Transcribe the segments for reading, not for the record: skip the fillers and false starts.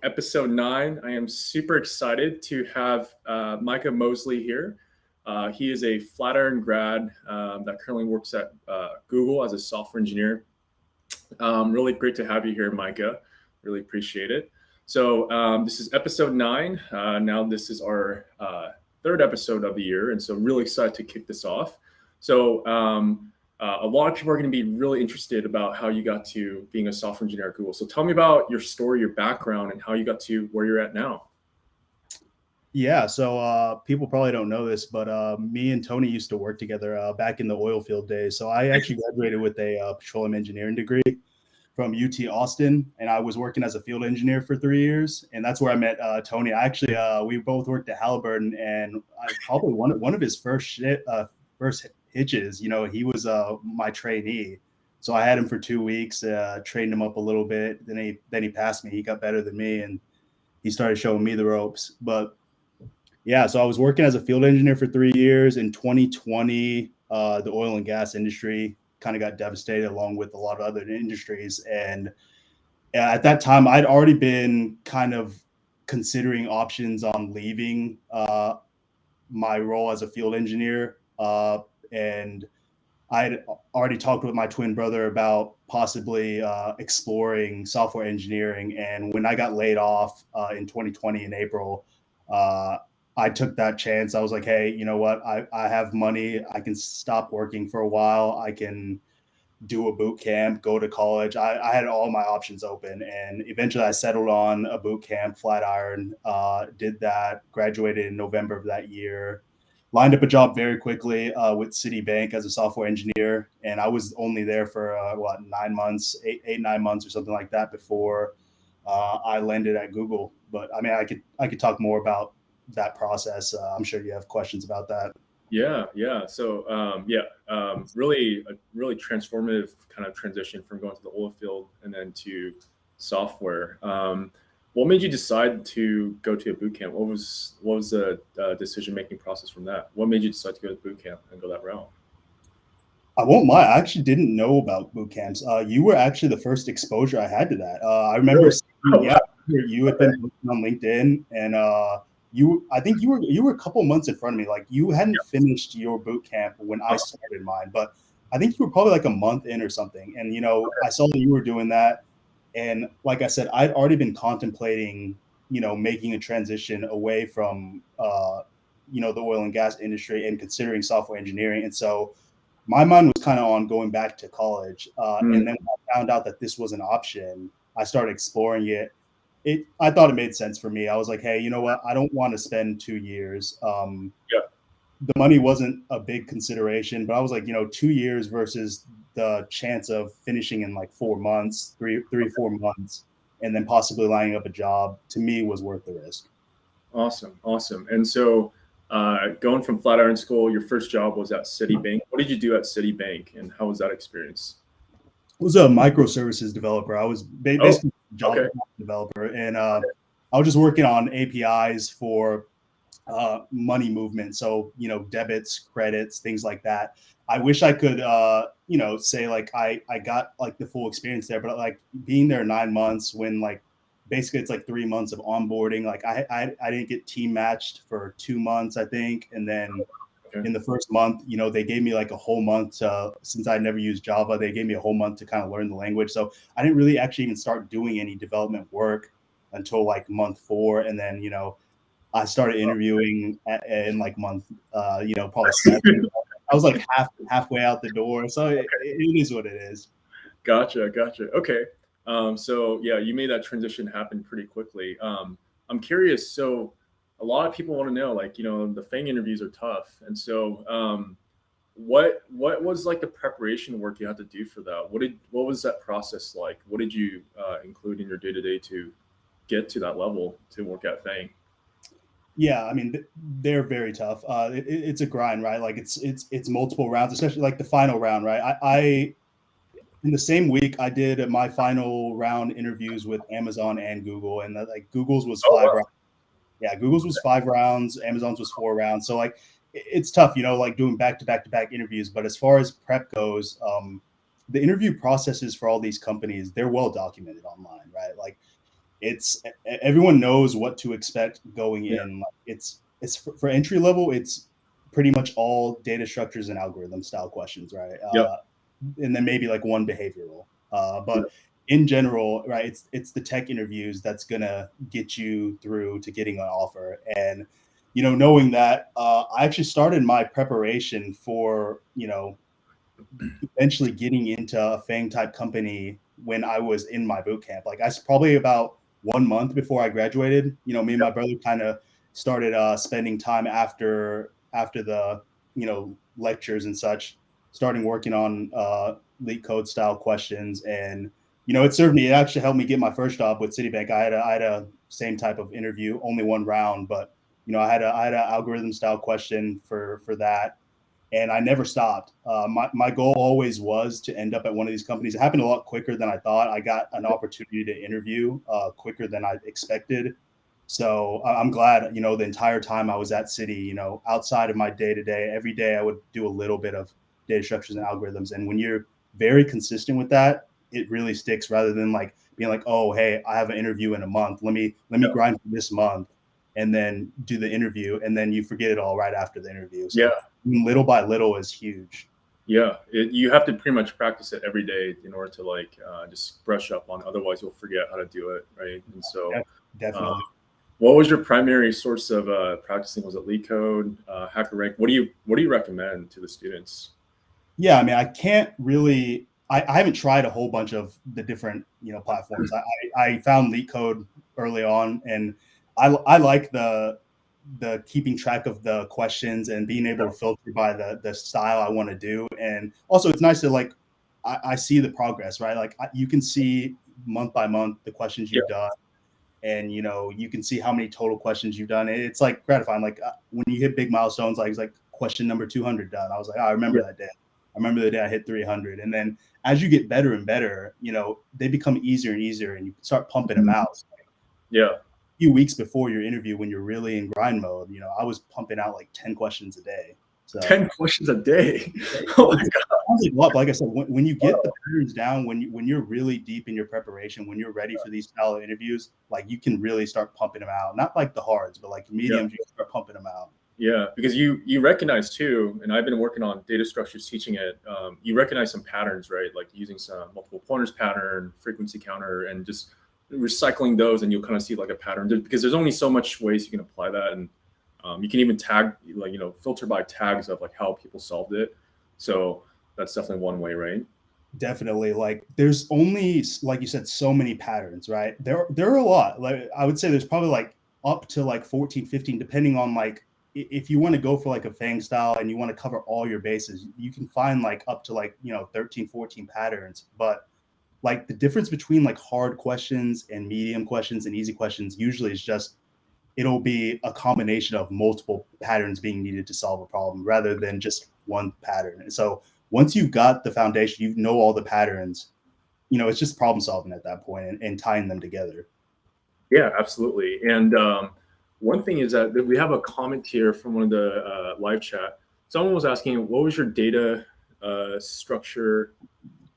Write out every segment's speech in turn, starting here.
episode 9. I am super excited to have Micah Mosely here. He is a Flatiron grad that currently works at Google as a software engineer. Really great to have you here, Micah. Really appreciate it. So this is episode 9. Now this is our third episode of the year, and so really excited to kick this off. So a lot of people are going to be really interested about how you got to being a software engineer at Google. So tell me about your story, your background, and how you got to where you're at now. Yeah, so people probably don't know this, but me and Tony used to work together back in the oil field days. So I actually graduated with a petroleum engineering degree from UT Austin, and I was working as a field engineer for 3 years, and that's where I met Tony. We both worked at Halliburton, and probably one of his first hitches. He was my trainee, so I had him for 2 weeks, trained him up a little bit. Then he passed me. He got better than me, and he started showing me the ropes. But yeah, so I was working as a field engineer for 3 years. In 2020, the oil and gas industry kind of got devastated along with a lot of other industries. And at that time, I'd already been kind of considering options on leaving my role as a field engineer. And I'd already talked with my twin brother about possibly exploring software engineering. And when I got laid off in 2020 in April, I took that chance. I was like, hey, you know what? I have money. I can stop working for a while. I can do a boot camp, go to college. I had all my options open. And eventually I settled on a boot camp, Flatiron, did that, graduated in November of that year, lined up a job very quickly with Citibank as a software engineer. And I was only there for 9 months, 9 months or something like that before I landed at Google. But I mean, I could talk more about that process. I'm sure you have questions about that. Yeah. So really transformative kind of transition from going to the oil field and then to software. What made you decide to go to a boot camp? What was the decision making process from that? What made you decide to go to boot camp and go that route? I won't lie. I actually didn't know about boot camps. You were actually the first exposure I had to that. I remember, you had been posting on LinkedIn, and I think you were a couple months in front of me. Like you hadn't finished your boot camp when I started mine, but I think you were probably like a month in or something. And I saw that you were doing that, and like I said, I'd already been contemplating, making a transition away from, the oil and gas industry and considering software engineering. And so my mind was kind of on going back to college. And then when I found out that this was an option, I started exploring it. I thought it made sense for me. I was like, hey, you know what? I don't want to spend 2 years. The money wasn't a big consideration, but I was like, 2 years versus the chance of finishing in like 4 months, 4 months, and then possibly lining up a job, to me was worth the risk. Awesome. And so going from Flatiron School, your first job was at Citibank. What did you do at Citibank, and how was that experience? I was a microservices developer. I was basically a Java developer, and I was just working on APIs for money movement. So, debits, credits, things like that. I wish I could, say like I got like the full experience there, but like being there 9 months when like basically it's like 3 months of onboarding. Like I didn't get team matched for 2 months, I think. And then in the first month, they gave me like a whole month since I never used Java, they gave me a whole month to kind of learn the language. So I didn't really actually even start doing any development work until like month 4. And then, I started interviewing in like month, probably 7. I was like halfway out the door. So it is what it is. Gotcha. Okay. So yeah, you made that transition happen pretty quickly. I'm curious. So a lot of people want to know, like, the FANG interviews are tough. And so what was like the preparation work you had to do for that? What was that process like? What did you include in your day-to-day to get to that level to work at FANG? Yeah, I mean, they're very tough. It's a grind, right? Like it's multiple rounds, especially like the final round, right? I in the same week I did my final round interviews with Amazon and Google, and like Google's was 5 rounds. Yeah, Google's was 5 rounds, Amazon's was 4 rounds. So like it's tough, like doing back to back interviews. But as far as prep goes, the interview processes for all these companies, they're well documented online, right? Like it's everyone knows what to expect going Yeah. in. Like it's for entry level, it's pretty much all data structures and algorithm style questions, right? Yep. And then maybe like one behavioral. Yeah. But in general, right, it's the tech interviews that's gonna get you through to getting an offer. And knowing that, I actually started my preparation for eventually getting into a FANG type company when I was in my boot camp. Like I probably about 1 month before I graduated. Me and my brother kind of started spending time after the lectures and such, starting working on leak code style questions, and it served me. It actually helped me get my first job with Citibank. I had a same type of interview, only one round, but I had an algorithm style question for that, and I never stopped. My goal always was to end up at one of these companies. It happened a lot quicker than I thought. I got an opportunity to interview quicker than I expected. So I'm glad, the entire time I was at City, outside of my day to day, every day I would do a little bit of data structures and algorithms. And when you're very consistent with that, it really sticks rather than like being like, oh, hey, I have an interview in a month. Let me grind for this month and then do the interview. And then you forget it all right after the interview. Yeah. So little by little is huge. Yeah. You have to pretty much practice it every day in order to like just brush up on. Otherwise, you'll forget how to do it, right? And so, uh, Definitely. what was your primary source of practicing? Was it LeetCode, HackerRank? What do you recommend to the students? Yeah, I mean, I can't really. I haven't tried a whole bunch of the different platforms. I found LeetCode early on, and I like the keeping track of the questions and being able to filter by the style I want to do. And also, it's nice to like I see the progress, right? Like you can see month by month the questions Yeah. you've done, and you can see how many total questions you've done. It's like gratifying. Like when you hit big milestones, like it's like question number 200 done. I was like, oh, I remember Yeah. that day. I remember the day I hit 300. And then as you get better and better, they become easier and easier, and you start pumping them out. So Yeah. a few weeks before your interview, when you're really in grind mode, I was pumping out like 10 questions a day. So 10 questions a day. Oh my it's God. sounds like a lot, but like I said, when you get the patterns down, when you're really deep in your preparation, when you're ready for these style of interviews, like you can really start pumping them out. Not like the hards, but like Yeah. mediums, you can start pumping them out. Yeah, because you recognize too, and I've been working on data structures teaching it. You recognize some patterns, right? Like using some multiple pointers pattern, frequency counter, and just recycling those, and you'll kind of see like a pattern. Because there's only so much ways you can apply that, and you can even tag, like filter by tags of like how people solved it. So that's definitely one way, right? Definitely. Like there's only, like you said, so many patterns, right? There are a lot. Like I would say there's probably like up to like 14, 15, depending on like if you want to go for like a Fang style and you want to cover all your bases, you can find like up to like 13, 14 patterns. But like the difference between like hard questions and medium questions and easy questions usually is just it'll be a combination of multiple patterns being needed to solve a problem rather than just one pattern. And so once you've got the foundation, you know all the patterns, it's just problem solving at that point and tying them together. Yeah, absolutely. And one thing is that we have a comment here from one of the live chat. Someone was asking, what was your data structure?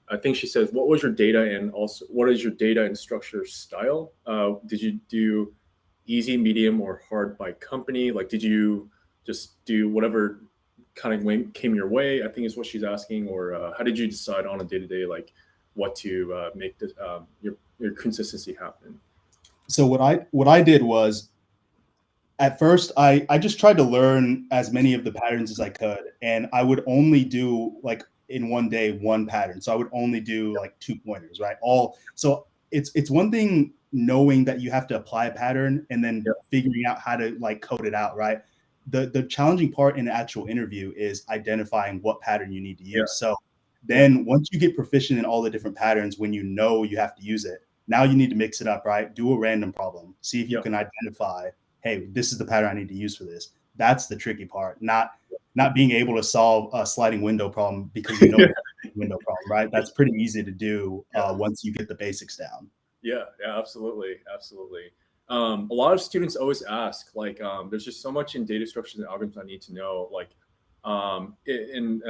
I think she says, what was your data and also what is your data and structure style? Did you do easy, medium, or hard by company? Like, did you just do whatever kind of came your way? I think is what she's asking. Or how did you decide on a day to day, like what to make this, your consistency happen? So what I did was at first I just tried to learn as many of the patterns as I could, and I would only do like in one day one pattern. So I would only do like 2 pointers, right? All so it's one thing knowing that you have to apply a pattern and then Yeah, figuring out how to like code it out, right? The challenging part in the actual interview is identifying what pattern you need to yeah, use. So yeah, then once you get proficient in all the different patterns, when you know you have to use it, now you need to mix it up, right? Do a random problem. See if you yeah, can identify, hey, this is the pattern I need to use for this. That's the tricky part, not being able to solve a sliding window problem because yeah, window problem, right? That's pretty easy to do yeah. once you get the basics down. Yeah, yeah, absolutely, absolutely. A lot of students always ask, like, there's just so much in data structures and algorithms I need to know. Like, and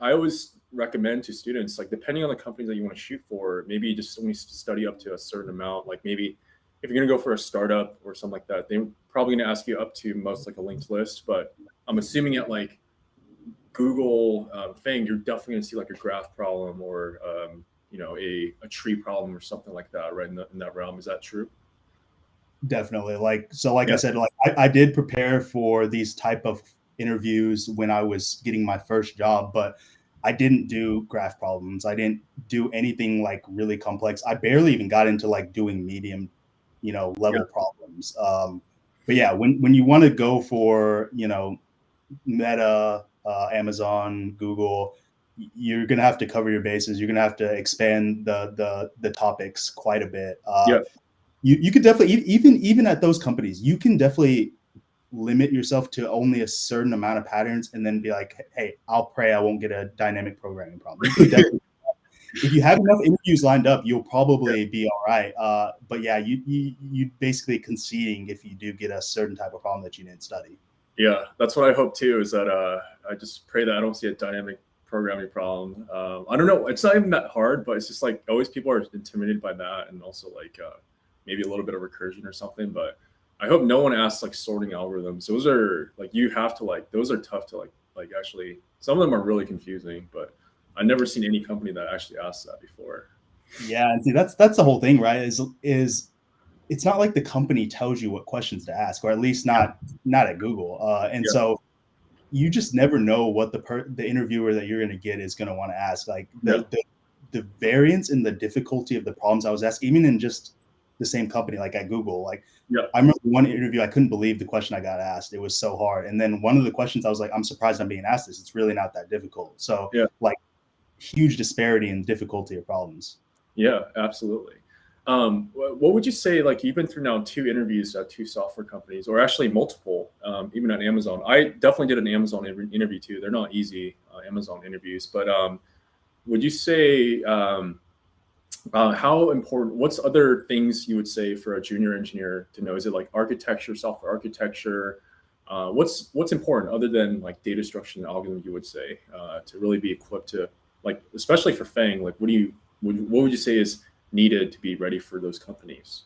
I always recommend to students, like, depending on the companies that you want to shoot for, maybe you just only study up to a certain amount. Like, maybe if you're gonna go for a startup or something like that, they're probably gonna ask you up to most like a linked list. But I'm assuming at like Google thing, you're definitely gonna see like a graph problem or a tree problem or something like that, right? In that realm, is that true? Definitely. Like I Yeah, said, like I did prepare for these type of interviews when I was getting my first job, but I didn't do graph problems. I didn't do anything like really complex. I barely even got into like doing medium, yeah, level problems. But yeah, when you want to go for, Meta, Amazon, Google, you're gonna have to cover your bases. You're gonna have to expand the topics quite a bit. yeah, You could definitely, even at those companies, you can definitely limit yourself to only a certain amount of patterns and then be like, hey, I'll pray I won't get a dynamic programming problem. You can definitely, if you have enough interviews lined up, you'll yeah. probably be all right. But yeah, you basically conceding if you do get a certain type of problem that you didn't study. Yeah, that's what I hope too. Is that I just pray that I don't see a dynamic programming problem. I don't know. It's not even that hard, but it's just like always people are intimidated by that, and also like maybe a little bit of recursion or something. But I hope no one asks like sorting algorithms. Those are like you have to like those are tough to like actually. Some of them are really confusing, but I've never seen any company that actually asked that before. Yeah, and see that's the whole thing, right? Is it's not like the company tells you what questions to ask, or at least Yeah, not at Google. And yeah, so you just never know what the interviewer that you're going to get is going to want to ask. Like yeah, the variance in the difficulty of the problems I was asking, even in just the same company, like at Google. Like yeah, I remember one interview, I couldn't believe the question I got asked. It was so hard. And then one of the questions I was like, I'm surprised I'm being asked this. It's really not that difficult. So yeah. like huge disparity in difficulty of problems. Yeah, absolutely. What would you say? Like you've been through now two interviews at two software companies, or actually multiple, even at Amazon. I definitely did an Amazon interview too. They're not easy Amazon interviews, but would you say how important? What's other things you would say for a junior engineer to know? Is it like architecture, software architecture? What's important other than like data structure and algorithm? You would say to really be equipped to like, especially for Fang. Like, what would you say is needed to be ready for those companies?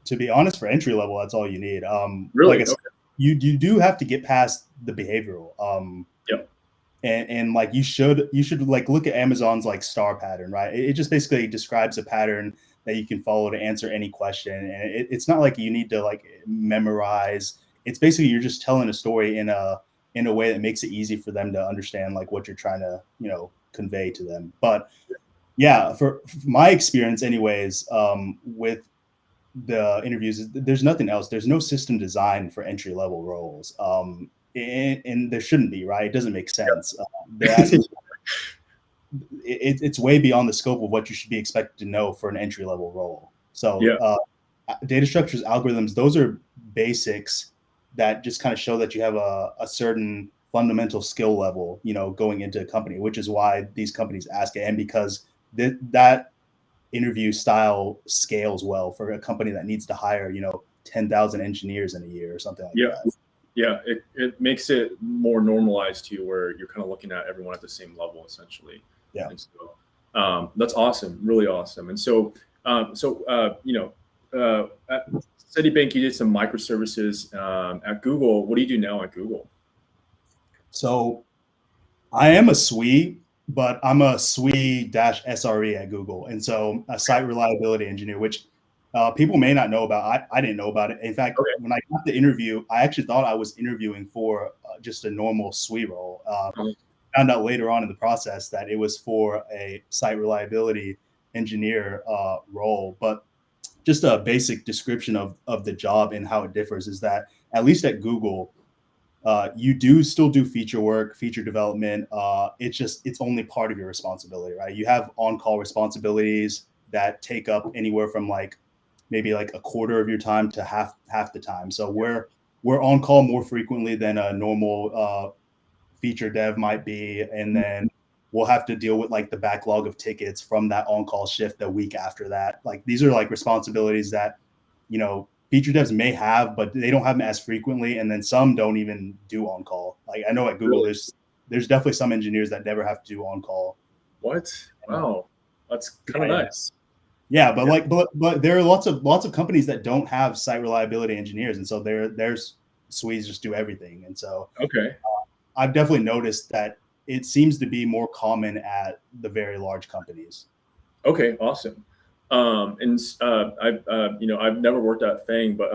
To be honest, for entry level, that's all you need. Like I Really? said, Okay. you do have to get past the behavioral. Yep. And like you should like look at Amazon's like star pattern, right? It just basically describes a pattern that you can follow to answer any question, and it's not like you need to like memorize. It's basically you're just telling a story in a way that makes it easy for them to understand like what you're trying to convey to them. But yeah, for my experience, anyways, with the interviews, there's nothing else. There's no system design for entry level roles. And there shouldn't be, right? It doesn't make sense. They're asking, it's way beyond the scope of what you should be expected to know for an entry level role. So, Yeah. data structures, algorithms, those are basics that just kind of show that you have a certain fundamental skill level, going into a company, which is why these companies ask it. And because that interview style scales well for a company that needs to hire, 10,000 engineers in a year or something like Yeah. that. Yeah. It makes it more normalized to where you're kind of looking at everyone at the same level essentially. Yeah. And so that's awesome, really awesome. And so, at Citibank, you did some microservices at Google. What do you do now at Google? So I am a SWE, but I'm a SWE-SRE at Google. And so a site reliability engineer, which people may not know about. I didn't know about it. In fact, Okay. when I got the interview, I actually thought I was interviewing for just a normal SWE role. Found out later on in the process that it was for a site reliability engineer role. But just a basic description of the job and how it differs is that at least at Google, you do still do feature work, feature development. It's only part of your responsibility, right? You have on-call responsibilities that take up anywhere from like maybe like a quarter of your time to half the time. So we're on call more frequently than a normal feature dev might be, and then we'll have to deal with like the backlog of tickets from that on-call shift the week after that. Like these are like responsibilities that feature devs may have, but they don't have them as frequently, and then some don't even do on-call. Like I know at Google, Really? there's definitely some engineers that never have to do on-call. What? And, Wow. That's kind yeah, of yeah, nice. Yeah, but but there are lots of companies that don't have site reliability engineers, and so their Swedes just do everything. And so Okay. I've definitely noticed that it seems to be more common at the very large companies. Okay, awesome. And I've I've never worked at Fang, but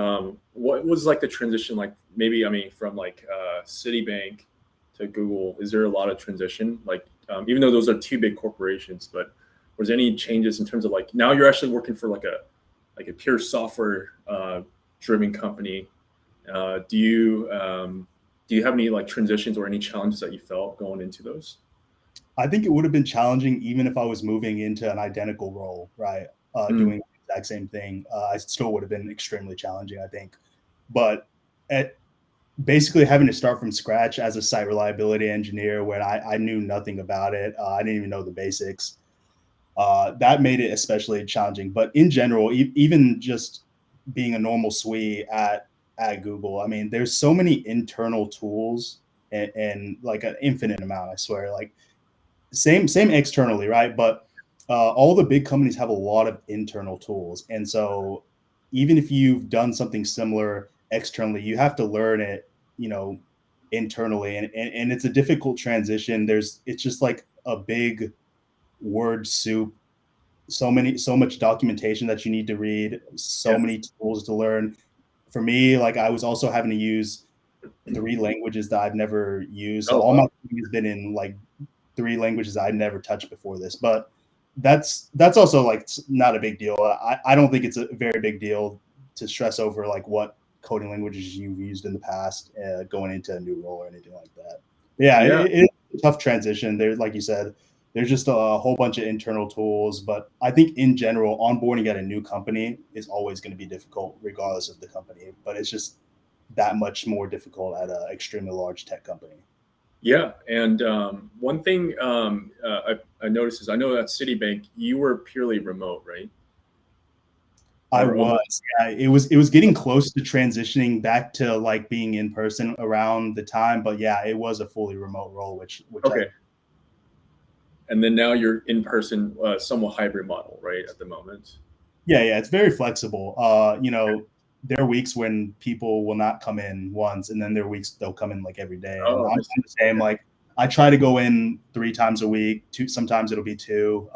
what was like the transition like? Maybe I mean from like Citibank to Google. Is there a lot of transition? Like even though those are two big corporations, but was there any changes in terms of like now you're actually working for like a pure software driven company? Do you have any like transitions or any challenges that you felt going into those? I think it would have been challenging even if I was moving into an identical role, right? Mm, Doing the exact same thing. I still would have been extremely challenging, I think. But at basically having to start from scratch as a site reliability engineer when I knew nothing about it, I didn't even know the basics. That made it especially challenging. But in general, even just being a normal SWE at Google, I mean, there's so many internal tools and like an infinite amount. I swear, like same externally, right? But all the big companies have a lot of internal tools, and so even if you've done something similar externally, you have to learn it, you know, internally, and it's a difficult transition. It's just like a big word soup, so much documentation that you need to read, so yeah. many tools to learn. For me, like I was also having to use three languages that I've never used. So Oh all my wow. training has been in like three languages I'd never touched before this. But that's also like not a big deal. I don't think it's a very big deal to stress over like what coding languages you've used in the past going into a new role or anything like that. Yeah, Yeah. it's a tough transition. There's like you said, there's just a whole bunch of internal tools, but I think in general, onboarding at a new company is always going to be difficult, regardless of the company. But it's just that much more difficult at an extremely large tech company. Yeah, and one thing I noticed is I know at Citibank you were purely remote, right? I Or was, almost. yeah. It was getting close to transitioning back to like being in person around the time, but yeah, it was a fully remote role, which I Okay, and then now you're in person, somewhat hybrid model, right? At the moment. yeah, it's very flexible. There are weeks when people will not come in once, and then there are weeks they'll come in like every day, and Oh, I'm I see. the same. Like I try to go in 3 times a week. Sometimes it'll be two,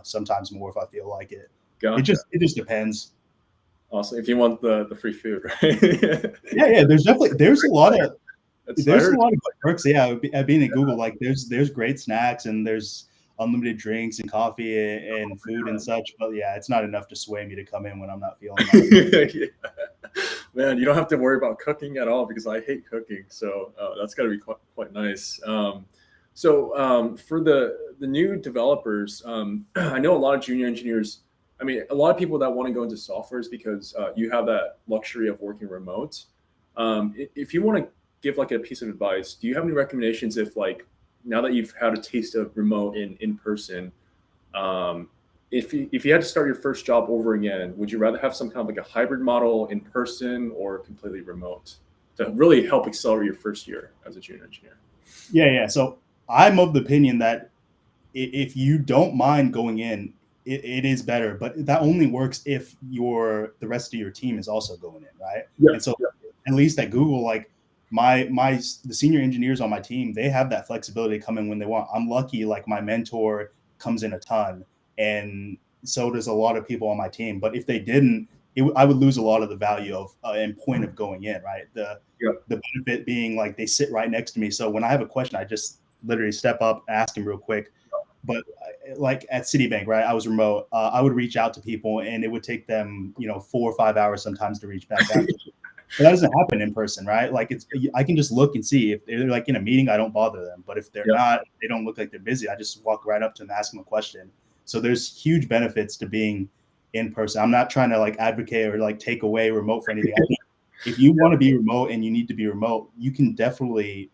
sometimes more if I feel like it. It Gotcha. just depends. Awesome. If you want the free food, right? Yeah, there's definitely I there's a heard it's lot of perks. Yeah, at being at Google, like there's great snacks and there's unlimited drinks and coffee and food and such. But yeah, it's not enough to sway me to come in when I'm not feeling like it. yeah. Man, you don't have to worry about cooking at all because I hate cooking. So that's got to be quite nice. For the new developers, I know a lot of junior engineers. I mean, a lot of people that want to go into software is because you have that luxury of working remote. If you want to give like a piece of advice, do you have any recommendations if like now that you've had a taste of remote in person, um, if you had to start your first job over again, would you rather have some kind of like a hybrid model in person or completely remote to really help accelerate your first year as a junior engineer? Yeah. So I'm of the opinion that if you don't mind going in, it is better. But that only works if the rest of your team is also going in, right? Yeah, And so yeah, at least at Google, like the senior engineers on my team, they have that flexibility to come in when they want. I'm lucky, like my mentor comes in a ton, and so does a lot of people on my team. But if they didn't, I would lose a lot of the value of and point of going in, right? yeah. The benefit being like they sit right next to me, so when I have a question, I just literally step up, ask them real quick. But like at Citibank, right? I was remote. I would reach out to people, and it would take them, 4 or 5 hours sometimes to reach back out to me. But that doesn't happen in person, right? Like I can just look and see if they're like in a meeting. I don't bother them. But if they're Yeah. not, they don't look like they're busy. I just walk right up to them, ask them a question. So there's huge benefits to being in person. I'm not trying to like advocate or like take away remote for anything. I think if you want to be remote and you need to be remote, you can definitely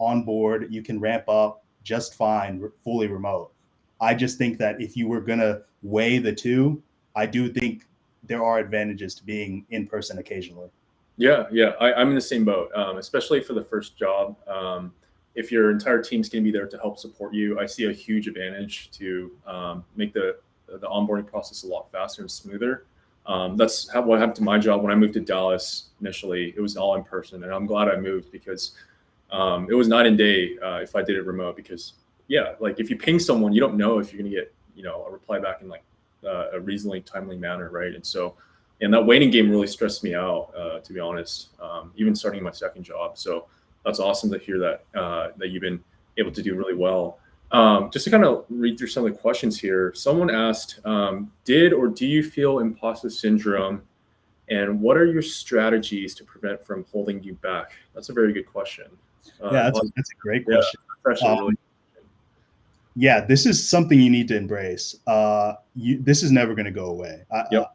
onboard. You can ramp up just fine, fully remote. I just think that if you were gonna weigh the two, I do think there are advantages to being in person occasionally. Yeah. I'm in the same boat, especially for the first job. If your entire team's going to be there to help support you, I see a huge advantage to make the onboarding process a lot faster and smoother. That's what happened to my job when I moved to Dallas initially. It was all in person, and I'm glad I moved because it was night and day if I did it remote. Because yeah, like if you ping someone, you don't know if you're gonna get a reply back in like a reasonably timely manner, right? And so, and that waiting game really stressed me out, to be honest. Even starting my second job, so that's awesome to hear that that you've been able to do really well. Just to kind of read through some of the questions here, someone asked, did or do you feel imposter syndrome? And what are your strategies to prevent from holding you back? That's a very good question. Yeah, that's a great question. Really. Yeah, this is something you need to embrace. This is never going to go away. Yep.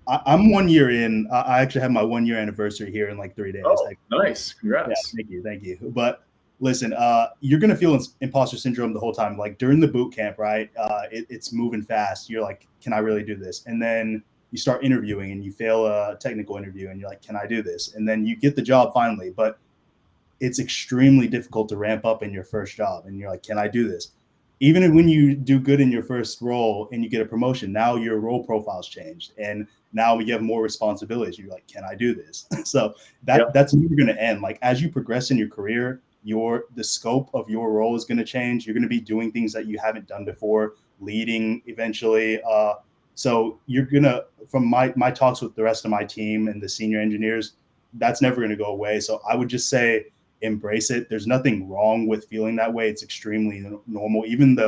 I'm 1 year in. I actually have my 1 year anniversary here in like 3 days. Oh, nice. Congrats. Yeah, thank you. But listen, you're gonna feel imposter syndrome the whole time. Like during the boot camp, right? It's moving fast. You're like, can I really do this? And then you start interviewing and you fail a technical interview and you're like, can I do this? And then you get the job finally, but it's extremely difficult to ramp up in your first job. And you're like, can I do this? Even when you do good in your first role and you get a promotion, now your role profile's changed. And now you have more responsibilities. You're like, can I do this? So that's never going to end. Like as you progress in your career, the scope of your role is going to change. You're going to be doing things that you haven't done before, leading eventually. So you're going to, from my talks with the rest of my team and the senior engineers, that's never going to go away. So I would just say, embrace it. There's nothing wrong with feeling that way. It's extremely normal. Even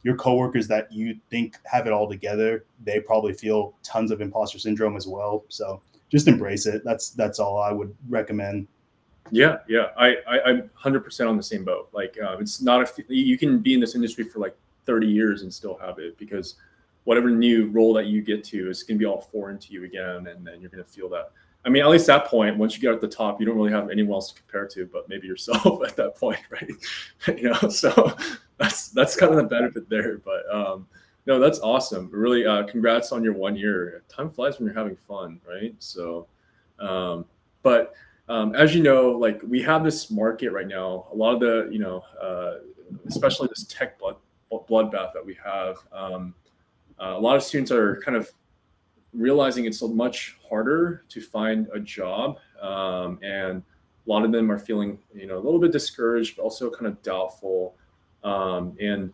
your coworkers that you think have it all together, they probably feel tons of imposter syndrome as well. So just embrace it. That's all I would recommend. Yeah. I'm 100% on the same boat. Like it's not you can be in this industry for like 30 years and still have it, because whatever new role that you get to is going to be all foreign to you again, and then you're going to feel that. I mean, at least that point, once you get at the top, you don't really have anyone else to compare to, but maybe yourself at that point, right? So that's kind of the benefit there. But no, that's awesome. Really, congrats on your 1 year. Time flies when you're having fun, right? So, but as you know, like we have this market right now. A lot of the, especially this tech bloodbath that we have. A lot of students are kind of realizing it's much harder to find a job, and a lot of them are feeling a little bit discouraged, but also kind of doubtful, and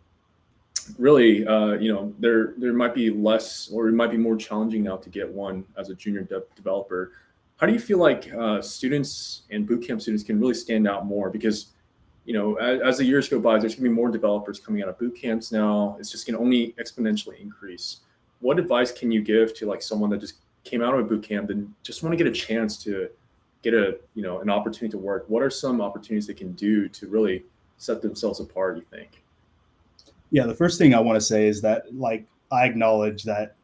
really there might be less, or it might be more challenging now to get one as a junior developer. How do you feel like students and bootcamp students can really stand out more? Because as the years go by, there's going to be more developers coming out of boot camps now. It's just going to only exponentially increase. What advice can you give to like someone that just came out of a boot camp and just want to get a chance to get an opportunity to work? What are some opportunities they can do to really set themselves apart, you think? Yeah, the first thing I want to say is that like I acknowledge that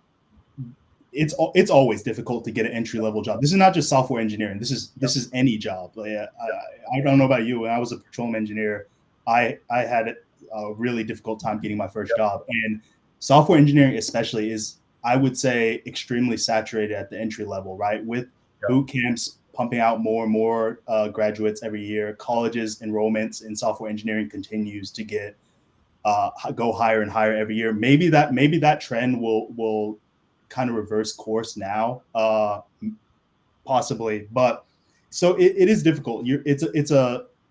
it's always difficult to get an entry-level job. This is not just software engineering. This is any job. Like, I don't know about you. When I was a petroleum engineer, I had a really difficult time getting my first job. And software engineering especially is, I would say, extremely saturated at the entry level, right? With boot camps pumping out more and more graduates every year. Colleges enrollments in software engineering continues to go higher and higher every year. Maybe that trend will kind of reverse course now, possibly. But so it is difficult.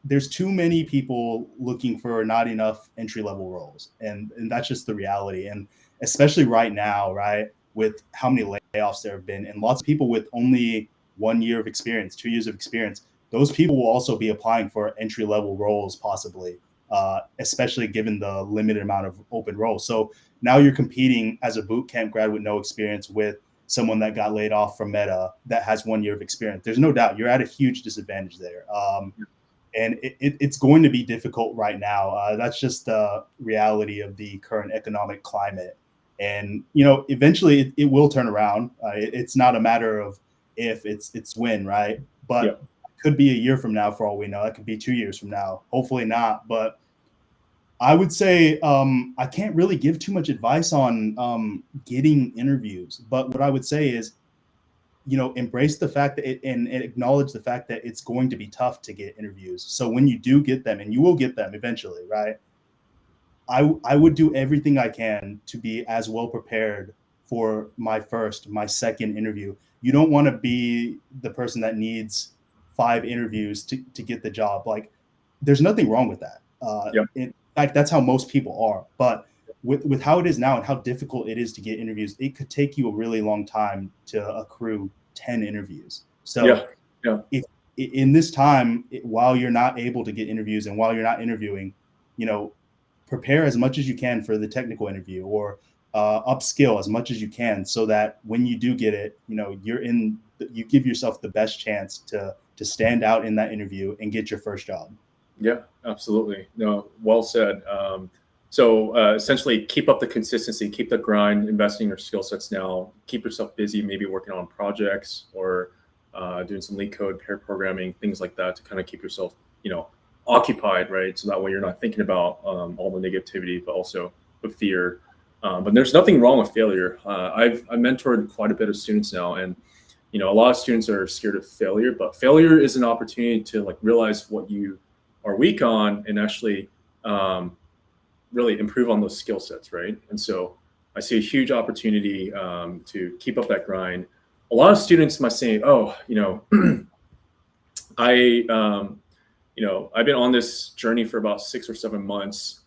There's too many people looking for not enough entry-level roles, and that's just the reality. And especially right now, right, with how many layoffs there have been, and lots of people with only 1 year of experience, 2 years of experience, those people will also be applying for entry-level roles possibly, especially given the limited amount of open roles. So now you're competing as a boot camp grad with no experience with someone that got laid off from Meta that has 1 year of experience. There's no doubt you're at a huge disadvantage there. And it's going to be difficult right now. That's just the reality of the current economic climate. And, eventually it will turn around. It's not a matter of if, it's when, right? But it could be a year from now for all we know. It could be 2 years from now. Hopefully not. But I would say I can't really give too much advice on getting interviews. But what I would say is, embrace the fact that and acknowledge the fact that it's going to be tough to get interviews. So when you do get them, and you will get them eventually, right? I would do everything I can to be as well prepared for my second interview. You don't want to be the person that needs 5 interviews to get the job. Like, there's nothing wrong with that. Yeah. In fact, that's how most people are. But with how it is now and how difficult it is to get interviews, it could take you a really long time to accrue 10 interviews. Yeah. So Yeah. if in this time, while you're not able to get interviews and while you're not interviewing, you know, prepare as much as you can for the technical interview, or upskill as much as you can, so that when you do get it, you give yourself the best chance to stand out in that interview and get your first job. Yeah, absolutely. No, well said. So essentially, keep up the consistency, keep the grind, investing in your skill sets now. Keep yourself busy, maybe working on projects or doing some leak code, pair programming, things like that, to kind of keep yourself, occupied, right? So that way you're not thinking about all the negativity, but also the fear. But there's nothing wrong with failure. I've mentored quite a bit of students now, and a lot of students are scared of failure, but failure is an opportunity to like realize what you are weak on and actually really improve on those skill sets, right? And so I see a huge opportunity to keep up that grind. A lot of students might say, "Oh, I, I've been on this journey for about 6 or 7 months."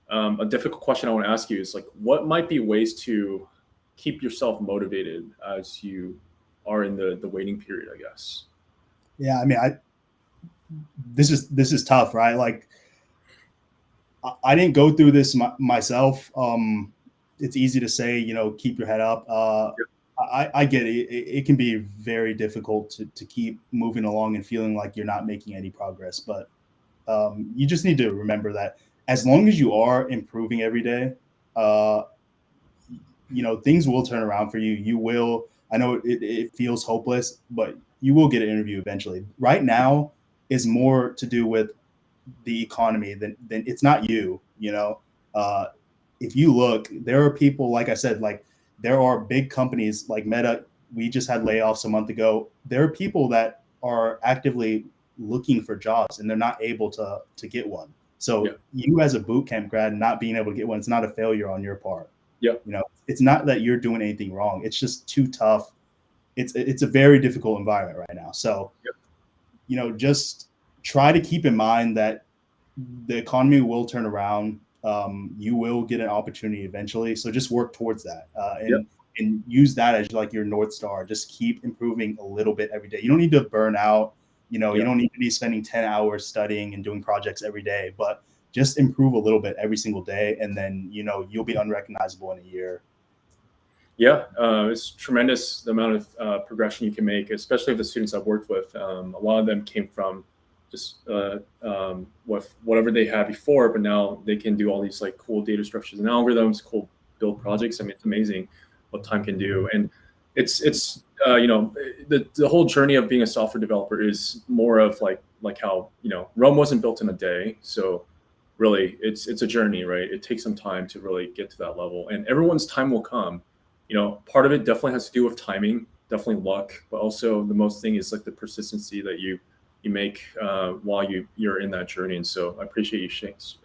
A difficult question I want to ask you is like, what might be ways to keep yourself motivated as you are in the waiting period, I guess? Yeah, I mean, this is tough, right? Like, I didn't go through this myself. It's easy to say, keep your head up. I get it. It can be very difficult to keep moving along and feeling like you're not making any progress. But you just need to remember that as long as you are improving every day, things will turn around for you. You will. I know it feels hopeless, but you will get an interview eventually. Right now is more to do with the economy than it's not you. If you look, there are people, like I said, like there are big companies like Meta. We just had layoffs a month ago. There are people that are actively looking for jobs and they're not able to get one. So Yeah. you as a bootcamp grad not being able to get one, it's not a failure on your part. Yeah. It's not that you're doing anything wrong. It's just too tough. It's a very difficult environment right now. So, just try to keep in mind that the economy will turn around. You will get an opportunity eventually. So just work towards that, and use that as like your North Star. Just keep improving a little bit every day. You don't need to burn out. You don't need to be spending 10 hours studying and doing projects every day, but just improve a little bit every single day. And then, you'll be unrecognizable in a year. Yeah, it's tremendous the amount of progression you can make, especially with the students I've worked with. A lot of them came from just with whatever they had before, but now they can do all these like cool data structures and algorithms, cool build projects. I mean, it's amazing what time can do, and it's the whole journey of being a software developer is more of like how Rome wasn't built in a day, so really it's a journey, right? It takes some time to really get to that level, and everyone's time will come. Part of it definitely has to do with timing, definitely luck, but also the most thing is like the persistency that you make while you're in that journey. And so I appreciate you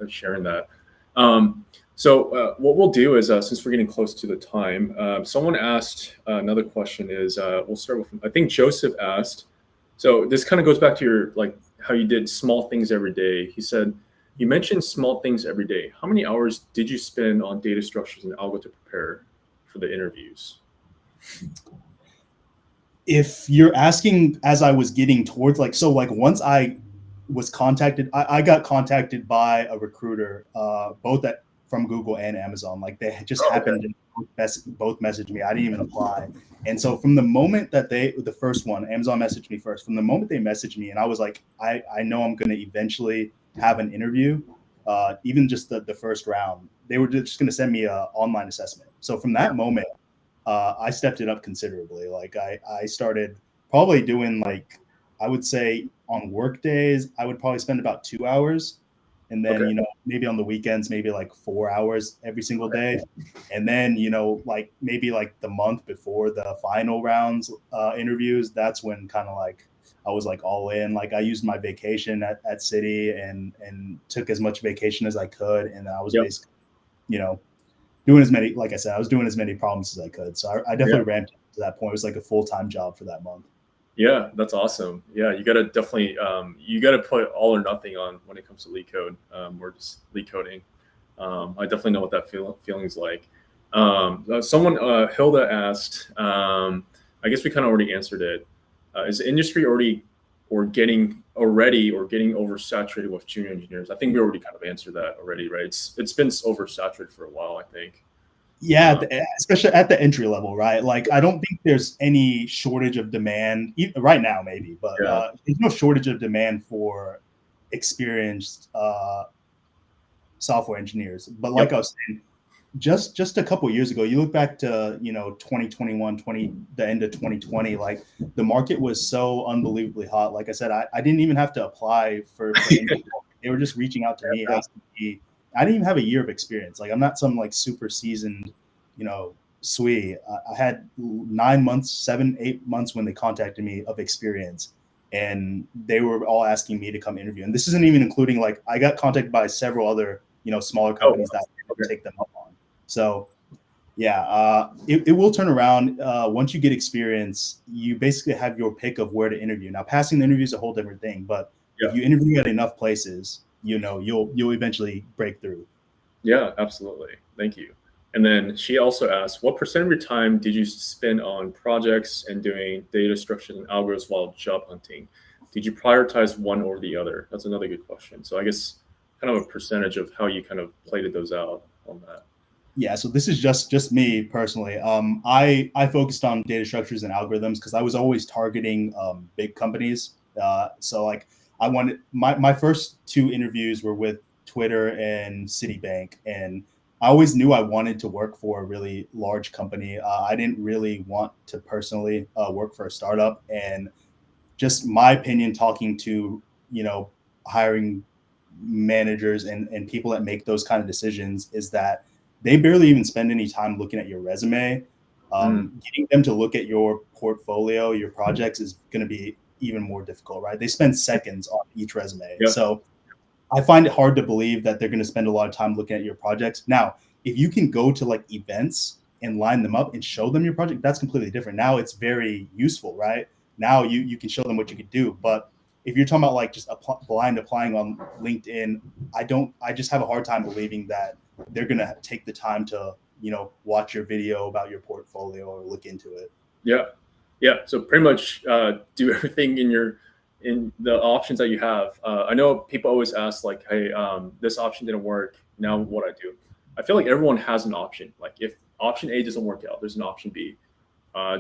sharing that. So what we'll do is, since we're getting close to the time, someone asked another question is, we'll start with, I think Joseph asked, so this kind of goes back to your, like how you did small things every day. He said, you mentioned small things every day. How many hours did you spend on data structures and algo to prepare for the interviews? If you're asking as I was getting towards once I was contacted, I got contacted by a recruiter, both from Google and Amazon. Like they just happened to both message me. I didn't even apply. And so from the moment that the first one, Amazon messaged me first, from the moment they messaged me and I was like, I know I'm going to eventually have an interview, even just the first round, they were just going to send me an online assessment. So from that moment, I stepped it up considerably. Like I started probably doing I would say on work days, I would probably spend about 2 hours. And then, maybe on the weekends, maybe like 4 hours every single day. And then, maybe like the month before the final rounds interviews, that's when kind of like I was like all in. Like I used my vacation at City and took as much vacation as I could, and I was Yep. basically, you know, doing as many, like I said, I was doing as many problems as I could. So I Yeah. definitely ramped up to that point. It was like a full-time job for that month. Yeah, that's awesome. Yeah, you gotta definitely you gotta put all or nothing on when it comes to lead code or just lead coding. I definitely know what that feeling's like. Someone Hilda asked. I guess we kind of already answered it. Is the industry getting oversaturated with junior engineers? I think we already kind of answered that already, right? It's been oversaturated for a while, I think. Yeah, especially at the entry level, right? Like, I don't think there's any shortage of demand right now, maybe, but Yeah. there's no shortage of demand for experienced software engineers. But like Yep. I was saying, just a couple of years ago, you look back to 2021, the end of 2020, like the market was so unbelievably hot. Like I said, I didn't even have to apply for any. They were just reaching out to me, asking me. I didn't even have a year of experience. Like I'm not some like super seasoned, SWE. I had 9 months, 7, 8 months when they contacted me of experience, and they were all asking me to come interview. And this isn't even including like I got contacted by several other smaller companies that Okay. take them up on. So yeah, it will turn around once you get experience. You basically have your pick of where to interview. Now, passing the interview is a whole different thing, but Yeah. if you interview at enough places, you'll eventually break through. Yeah, absolutely. Thank you. And then she also asked, what percent of your time did you spend on projects and doing data structures and algorithms while job hunting? Did you prioritize one over the other? That's another good question. So I guess kind of a percentage of how you kind of plated those out on that. Yeah, so this is just me personally. I focused on data structures and algorithms because I was always targeting big companies. So like I wanted my first two interviews were with Twitter and Citibank, and I always knew I wanted to work for a really large company. I didn't really want to personally work for a startup, and just my opinion, talking to hiring managers and people that make those kind of decisions, is that they barely even spend any time looking at your resume. Getting them to look at your portfolio, your projects, is going to be even more difficult, right? They spend seconds on each resume. Yeah. So I find it hard to believe that they're going to spend a lot of time looking at your projects. Now, if you can go to like events and line them up and show them your project, that's completely different. Now it's very useful, right? Now you can show them what you could do. But if you're talking about like just blind applying on LinkedIn, I just have a hard time believing that they're going to take the time to, watch your video about your portfolio or look into it. Yeah. Yeah. So pretty much do everything in the options that you have. I know people always ask like, hey, this option didn't work. Now what I do? I feel like everyone has an option. Like if option A doesn't work out, there's an option B.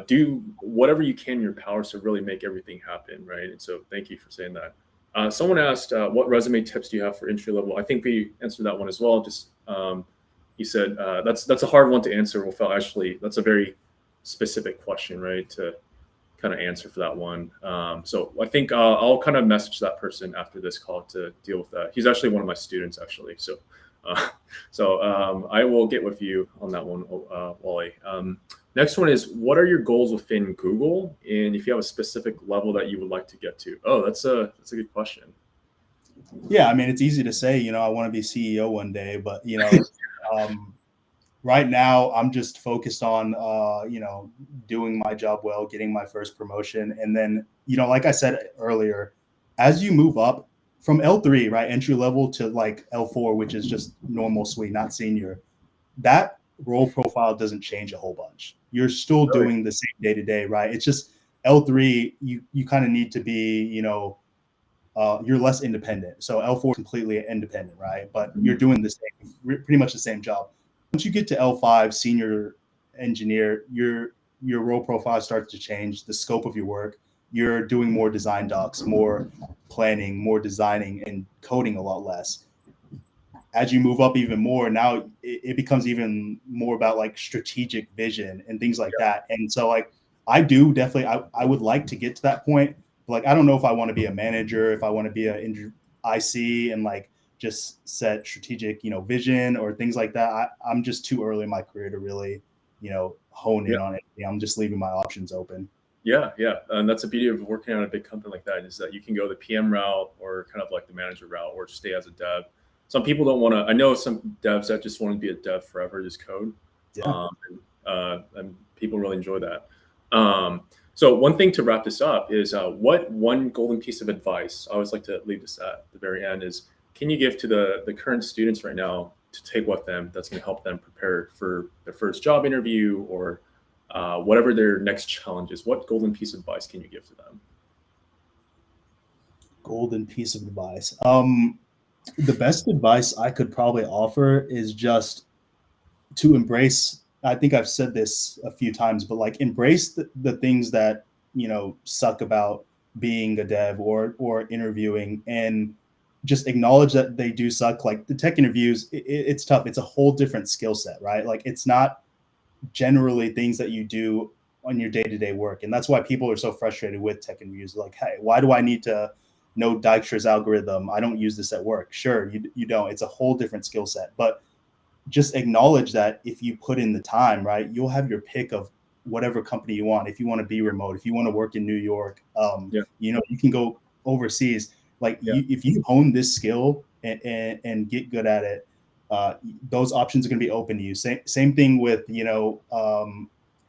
Do whatever you can in your powers to really make everything happen, right? And so thank you for saying that. Someone asked, what resume tips do you have for entry level? I think we answered that one as well. Just he said that's a hard one to answer without actually. That's a very specific question, right? To kind of answer for that one. So I think I'll kind of message that person after this call to deal with that. He's actually one of my students, actually. So I will get with you on that one, Wally. Next one is, what are your goals within Google, and if you have a specific level that you would like to get to? Oh, that's a good question. Yeah, I mean, it's easy to say, I want to be CEO one day, but right now I'm just focused on doing my job well, getting my first promotion, and then like I said earlier, as you move up from L3, right, entry level, to like L4, which is just normal suite, not senior, that role profile doesn't change a whole bunch. You're still Really? doing the same day to day, right? It's just L3, you kind of need to be, you're less independent. So L4 is completely independent, right? But you're doing the same, pretty much the same job. Once you get to L5, senior engineer, your role profile starts to change. The scope of your work, you're doing more design docs, more planning, more designing, and coding a lot less. As you move up even more, now it becomes even more about like strategic vision and things like that. And so like I do definitely, I would like to get to that point. Like I don't know if I want to be a manager, if I want to be a IC and like just set strategic vision or things like that. I'm just too early in my career to really hone in on it. I'm just leaving my options open. Yeah, yeah, and that's the beauty of working on a big company like that is that you can go the PM route or kind of like the manager route or stay as a dev. Some people don't want to. I know some devs that just want to be a dev forever, just code, Yeah. and people really enjoy that. So one thing to wrap this up is what one golden piece of advice I always like to leave this at the very end is can you give to the current students right now to take with them that's going to help them prepare for their first job interview or whatever their next challenge is? What golden piece of advice can you give to them? Golden piece of advice. The best advice I could probably offer is just to embrace. I think I've said this a few times, but like embrace the things that suck about being a dev or interviewing, and just acknowledge that they do suck. Like the tech interviews, it's tough. It's a whole different skill set, right? Like it's not generally things that you do on your day-to-day work, and that's why people are so frustrated with tech interviews. Like, hey, why do I need to know Dijkstra's algorithm? I don't use this at work. Sure, you don't. It's a whole different skill set, but just acknowledge that if you put in the time, right, you'll have your pick of whatever company you want. If you want to be remote, if you want to work in New York, Yeah, you can go overseas. Like yeah, if you hone this skill and get good at it, those options are going to be open to you. Same thing with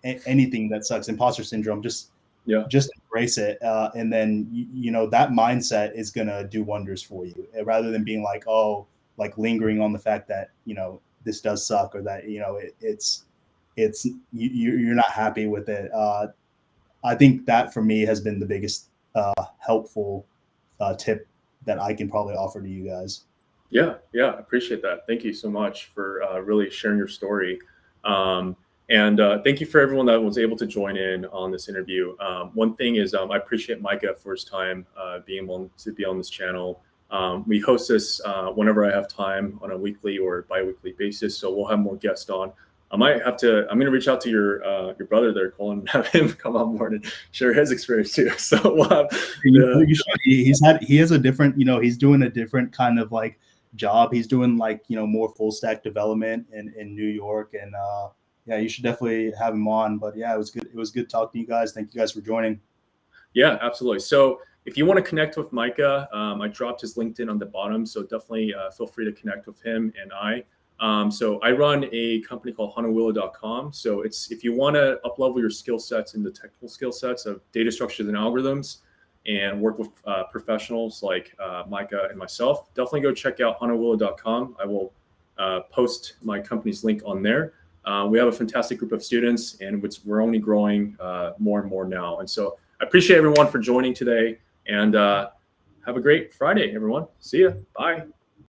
anything that sucks. Imposter syndrome. yeah, Just embrace it, and then that mindset is going to do wonders for you, rather than being like, oh, like lingering on the fact that this does suck, or that you're not happy with it. I think that for me has been the biggest helpful tip that I can probably offer to you guys. yeah, yeah. I appreciate that. Thank you so much for really sharing your story. Um, and thank you for everyone that was able to join in on this interview. One thing is I appreciate Micah for his time being able to be on this channel. We host this whenever I have time on a weekly or bi-weekly basis. So we'll have more guests on. I'm going to reach out to your brother there, Colin, and have him come on board and share his experience too. So we'll have He has a different, he's doing a different kind of like job. He's doing like, more full stack development in New York. And yeah, you should definitely have him on. But yeah, it was good. It was good talking to you guys. Thank you guys for joining. Yeah, absolutely. So if you want to connect with Micah, I dropped his LinkedIn on the bottom. So definitely feel free to connect with him and I. So I run a company called Honolulu.com. So if you want to up-level your skill sets in the technical skill sets of data structures and algorithms and work with professionals like Micah and myself, definitely go check out Honolulu.com. I will post my company's link on there. We have a fantastic group of students, and we're only growing more and more now. And so I appreciate everyone for joining today, and have a great Friday, everyone. See ya. Bye.